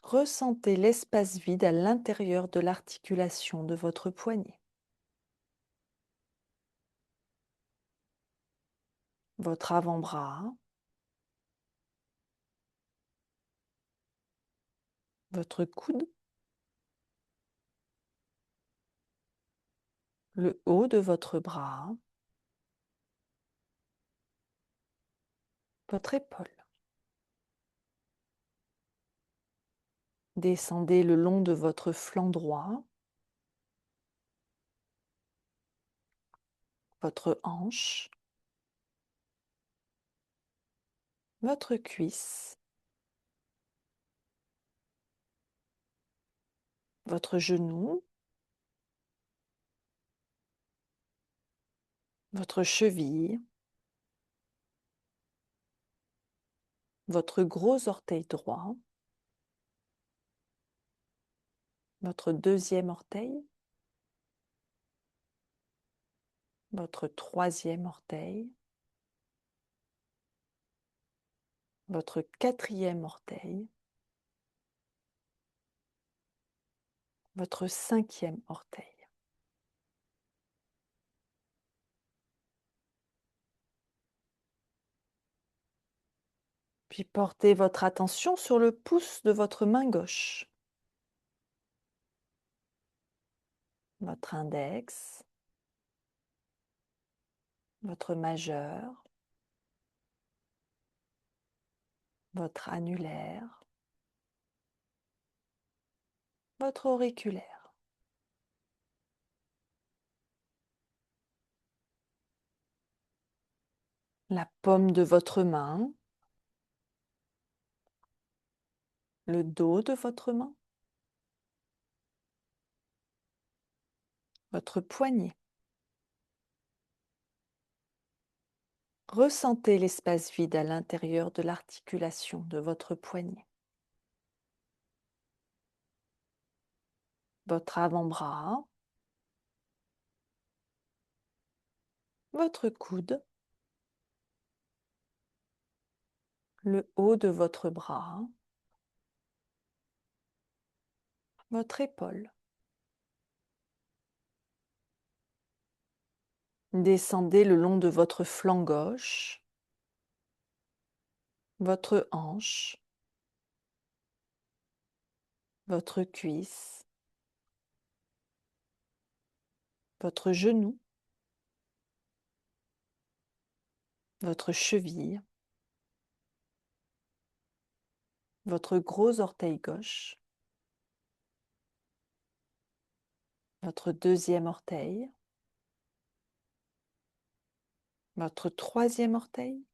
Ressentez l'espace vide à l'intérieur de l'articulation de votre poignet. Votre avant-bras, votre coude, le haut de votre bras, votre épaule. Descendez le long de votre flanc droit, votre hanche, votre cuisse, votre genou, votre cheville, votre gros orteil droit, votre deuxième orteil, votre troisième orteil, votre quatrième orteil, votre cinquième orteil. Puis portez votre attention sur le pouce de votre main gauche, votre index, votre majeur, votre annulaire, votre auriculaire. La paume de votre main, le dos de votre main, votre poignet. Ressentez l'espace vide à l'intérieur de l'articulation de votre poignet. Votre avant-bras, votre coude, le haut de votre bras, votre épaule. Descendez le long de votre flanc gauche, votre hanche, votre cuisse, votre genou, votre cheville, votre gros orteil gauche, votre deuxième orteil, votre troisième orteil,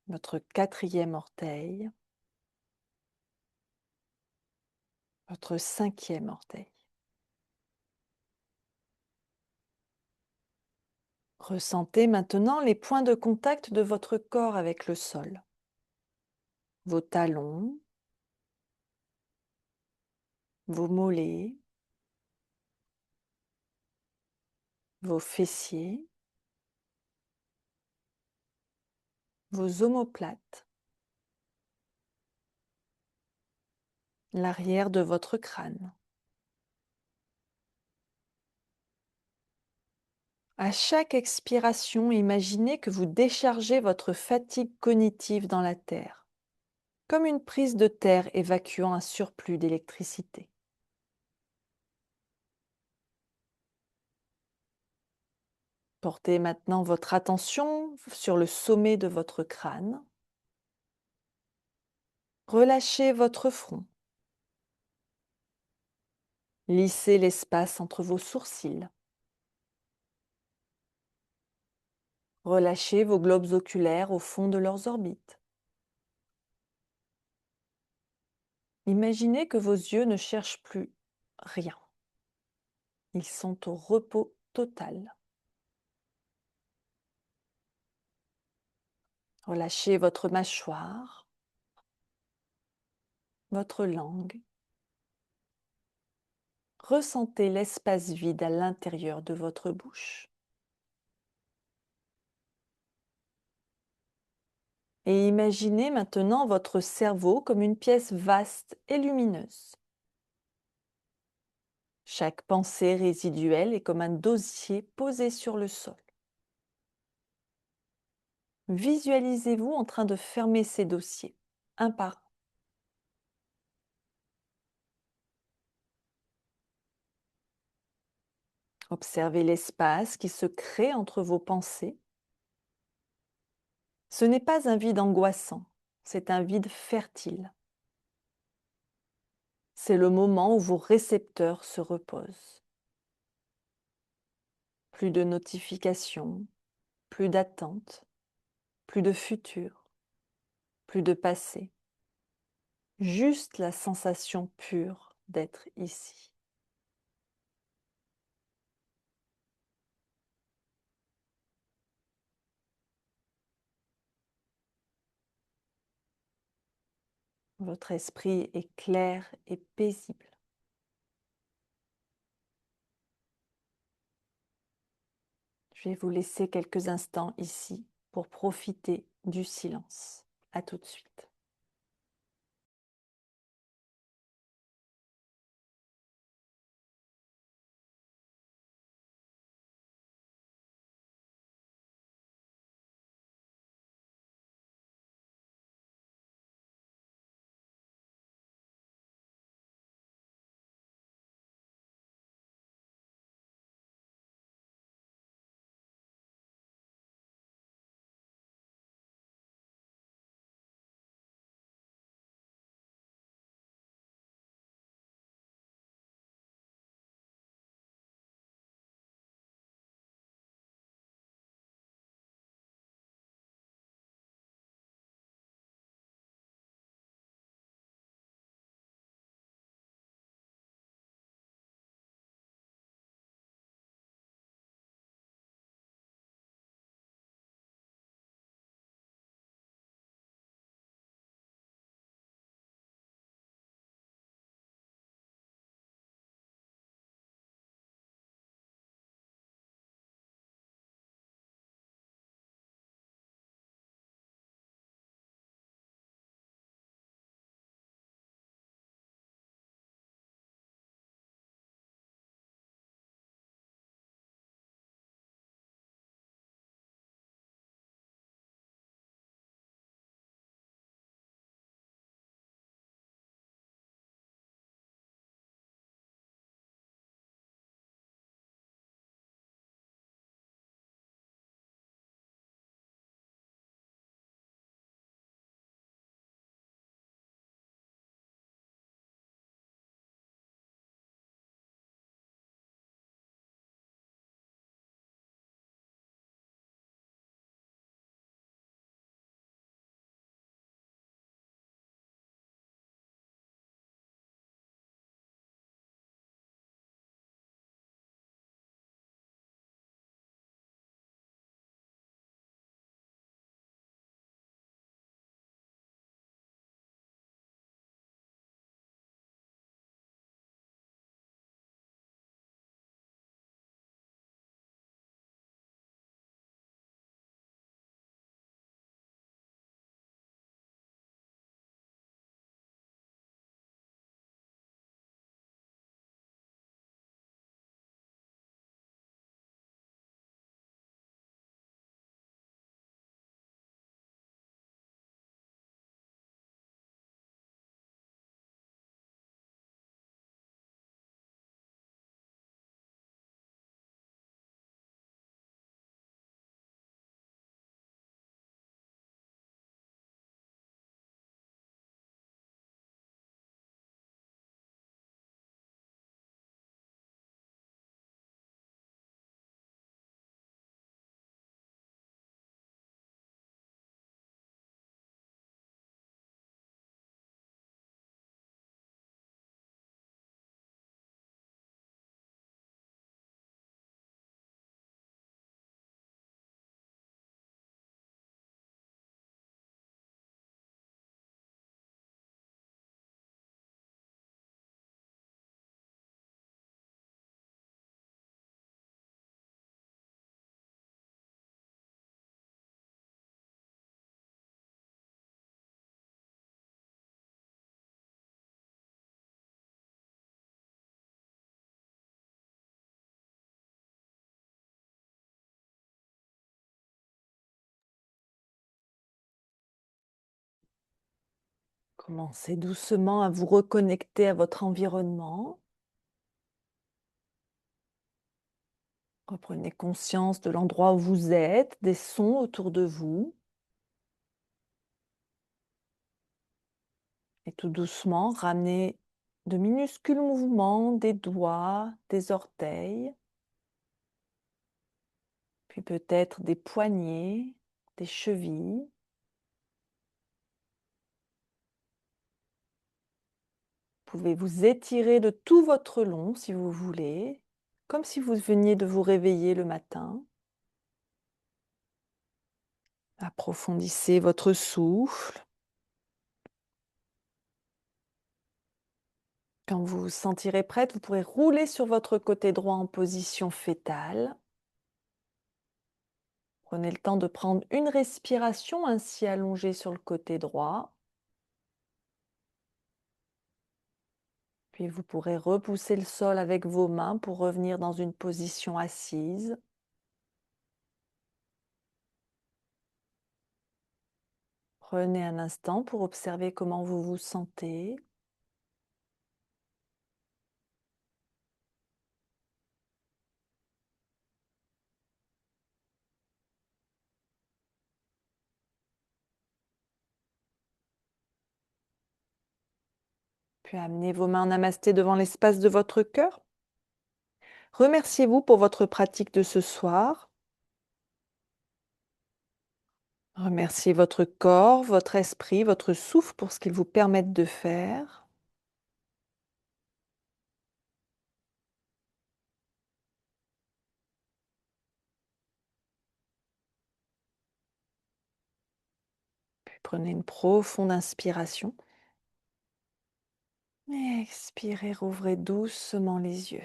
votre quatrième orteil, votre cinquième orteil. Ressentez maintenant les points de contact de votre corps avec le sol. Vos talons, vos mollets, vos fessiers, vos omoplates, l'arrière de votre crâne. À chaque expiration, imaginez que vous déchargez votre fatigue cognitive dans la terre, comme une prise de terre évacuant un surplus d'électricité. Portez maintenant votre attention sur le sommet de votre crâne. Relâchez votre front. Lissez l'espace entre vos sourcils. Relâchez vos globes oculaires au fond de leurs orbites. Imaginez que vos yeux ne cherchent plus rien. Ils sont au repos total. Relâchez votre mâchoire, votre langue. Ressentez l'espace vide à l'intérieur de votre bouche. Et imaginez maintenant votre cerveau comme une pièce vaste et lumineuse. Chaque pensée résiduelle est comme un dossier posé sur le sol. Visualisez-vous en train de fermer ces dossiers, un par un. Observez l'espace qui se crée entre vos pensées. Ce n'est pas un vide angoissant, c'est un vide fertile. C'est le moment où vos récepteurs se reposent. Plus de notifications, plus d'attente, plus de futur, plus de passé. Juste la sensation pure d'être ici. Votre esprit est clair et paisible. Je vais vous laisser quelques instants ici pour profiter du silence. À tout de suite. Commencez doucement à vous reconnecter à votre environnement. Reprenez conscience de l'endroit où vous êtes, des sons autour de vous. Et tout doucement, ramenez de minuscules mouvements des doigts, des orteils, puis peut-être des poignets, des chevilles. Vous pouvez vous étirer de tout votre long si vous voulez, comme si vous veniez de vous réveiller le matin. Approfondissez votre souffle. Quand vous vous sentirez prête, vous pourrez rouler sur votre côté droit en position fétale. Prenez le temps de prendre une respiration ainsi allongée sur le côté droit. Puis vous pourrez repousser le sol avec vos mains pour revenir dans une position assise. Prenez un instant pour observer comment vous vous sentez. Puis amenez vos mains en namasté devant l'espace de votre cœur. Remerciez-vous pour votre pratique de ce soir. Remerciez votre corps, votre esprit, votre souffle pour ce qu'ils vous permettent de faire. Puis prenez une profonde inspiration. Expirez, rouvrez doucement les yeux.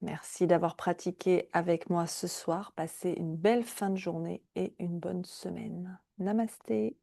Merci d'avoir pratiqué avec moi ce soir. Passez une belle fin de journée et une bonne semaine. Namasté.